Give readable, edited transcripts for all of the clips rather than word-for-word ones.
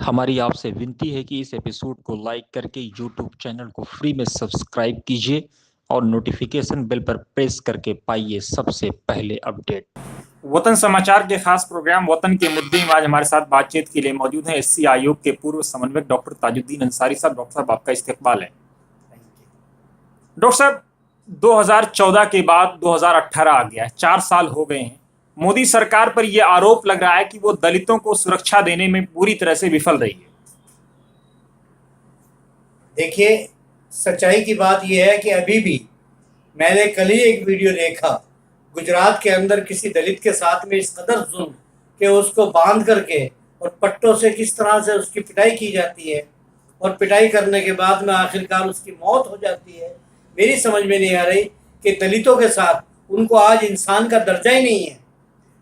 हमारी आपसे विनती है कि इस एपिसोड को लाइक करके यूट्यूब चैनल को फ्री में सब्सक्राइब कीजिए और नोटिफिकेशन बेल पर प्रेस करके पाइए सबसे पहले अपडेट। वतन समाचार के खास प्रोग्राम वतन के मुद्दे में आज हमारे साथ बातचीत के लिए मौजूद हैं एससी आयोग के पूर्व समन्वयक डॉक्टर ताजुद्दीन अंसारी साहब। डॉक्टर साहब, आपका इस्तकबाल है। डॉक्टर साहब, 2014 के बाद 2018 आ गया है, 4 साल हो गए हैं। मोदी सरकार पर यह आरोप लग रहा है कि वो दलितों को सुरक्षा देने में पूरी तरह से विफल रही है। देखिए, सच्चाई की बात यह है कि अभी भी मैंने कल ही एक वीडियो देखा, गुजरात के अंदर किसी दलित के साथ में इस कदर जुल्म कि उसको बांध करके और पट्टों से किस तरह से उसकी पिटाई की जाती है और पिटाई करने के बाद में आखिरकार उसकी मौत हो जाती है। मेरी समझ में नहीं आ रही कि दलितों के साथ उनको आज इंसान का दर्जा ही नहीं है,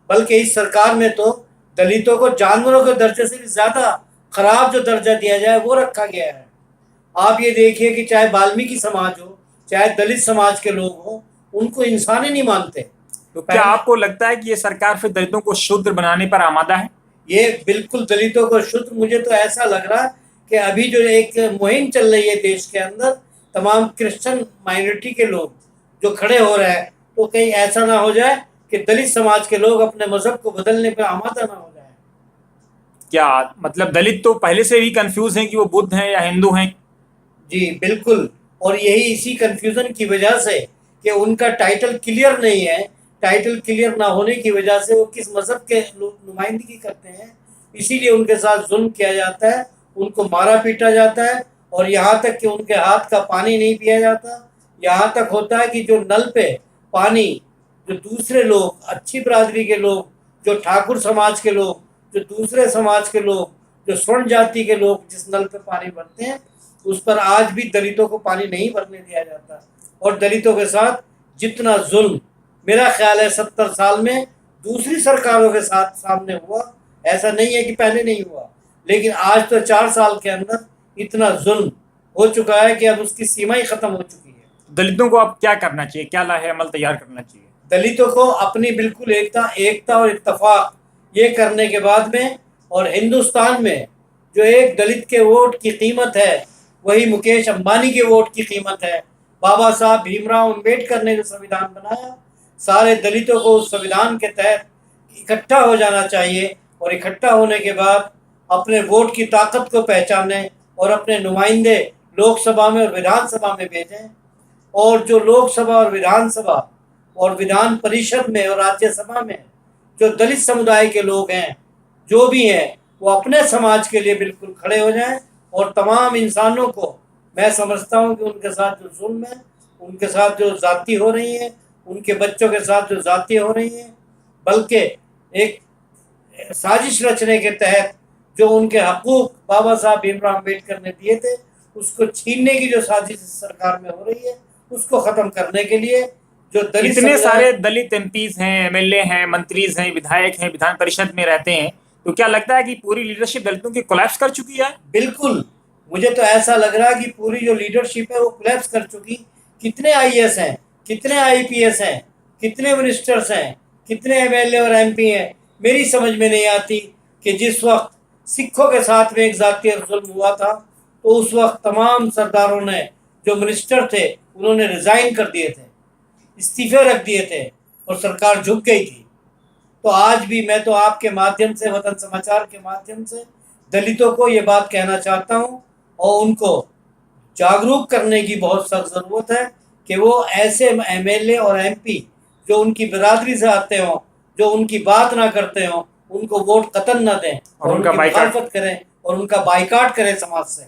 बल्कि इस सरकार में तो दलितों को जानवरों के दर्जे से भी ज़्यादा खराब जो दर्जा दिया जाए वो रखा गया है। आप ये देखिए कि चाहे वाल्मीकि समाज हो, चाहे दलित समाज के लोग हों, उनको इंसान ही नहीं मानते। तो क्या आपको लगता है कि ये सरकार फिर दलितों को शूद्र बनाने पर आमादा है? ये बिल्कुल दलितों को शुद्ध, मुझे तो ऐसा लग रहा है कि अभी जो एक मुहिम चल रही है देश के अंदर, तमाम क्रिश्चियन माइनॉरिटी के लोग जो खड़े हो रहे हैं, तो कहीं ऐसा ना हो जाए कि दलित समाज के लोग अपने मजहब को बदलने पर आमादा ना हो जाए। क्या मतलब दलित तो पहले से ही कंफ्यूज हैं कि वो बुद्ध हैं या हिंदू हैं? जी बिल्कुल, और यही इसी कंफ्यूजन की वजह से कि उनका टाइटल क्लियर नहीं है, टाइटल क्लियर ना होने की वजह से वो किस मज़हब के नुमाइंदगी करते हैं, इसीलिए उनके साथ जुल्म किया जाता है, उनको मारा पीटा जाता है और यहाँ तक कि उनके हाथ का पानी नहीं पिया जाता। यहाँ तक होता है कि जो नल पे पानी, जो दूसरे लोग, अच्छी बरादरी के लोग, जो ठाकुर समाज के लोग, जो दूसरे समाज के लोग, जो स्वर्ण जाति के लोग जिस नल पे पानी भरते हैं, उस पर आज भी दलितों को पानी नहीं भरने दिया जाता। और दलितों के साथ जितना जुल्म मेरा ख्याल है 70 साल में दूसरी सरकारों के साथ सामने हुआ, ऐसा नहीं है कि पहले नहीं हुआ, लेकिन आज तो 4 साल के अंदर इतना जुल्म हो चुका है कि अब उसकी सीमा ही खत्म हो चुकी है। दलितों को अब क्या करना चाहिए, क्या लाहे अमल तैयार करना चाहिए? दलितों को अपनी बिल्कुल एकता और इत्तेफाक ये करने के बाद में, और हिंदुस्तान में जो एक दलित के वोट की कीमत है वही मुकेश अंबानी के वोट की कीमत है। बाबा साहब भीमराव अम्बेडकर ने जो संविधान बनाया, सारे दलितों को उस संविधान के तहत इकट्ठा हो जाना चाहिए और इकट्ठा होने के बाद अपने वोट की ताकत को पहचानें और अपने नुमाइंदे लोकसभा में और विधानसभा में भेजें। और जो लोकसभा और विधानसभा और विधान परिषद में और राज्यसभा में जो दलित समुदाय के लोग हैं, जो भी हैं, वो अपने समाज के लिए बिल्कुल खड़े हो जाएं और तमाम इंसानों को, मैं समझता हूँ कि उनके साथ जो जुल्म है, उनके साथ जो जाति हो रही है, उनके बच्चों के साथ जो जाति हो रही है, बल्कि एक साजिश रचने के तहत जो उनके हकूक बाबा साहब भीमराव अम्बेडकर ने दिए थे, उसको छीनने की जो साजिश सरकार में हो रही है, उसको ख़त्म करने के लिए जो दलित इतने सारे दलित एमपीज हैं, एमएलए हैं, मंत्रीज हैं, विधायक हैं, विधान परिषद में रहते हैं, तो क्या लगता है कि पूरी लीडरशिप दलितों की कोलैप्स कर चुकी है? बिल्कुल, मुझे तो ऐसा लग रहा है कि पूरी जो लीडरशिप है वो कोलैप्स कर चुकी। कितने आईएएस हैं, कितने आईपीएस हैं, कितने मिनिस्टर्स हैं, कितने एमएलए और एमपी हैं, मेरी समझ में नहीं आती कि जिस वक्त सिखों के साथ में एक जातीय जुल्म हुआ था, तो उस वक्त तमाम सरदारों ने, जो मिनिस्टर थे, उन्होंने रिज़ाइन कर दिए थे, इस्तीफे रख दिए थे और सरकार झुक गई थी। तो आज भी मैं तो आपके माध्यम से, वतन समाचार के माध्यम से दलितों को ये बात कहना चाहता हूँ और उनको जागरूक करने की बहुत सख्त ज़रूरत है कि वो ऐसे एमएलए और एमपी जो उनकी बिरादरी से आते हों, जो उनकी बात ना करते हों, उनको वोट कतन ना दें और उनकी मुखालफत करें और उनका बाइकाट करें समाज से।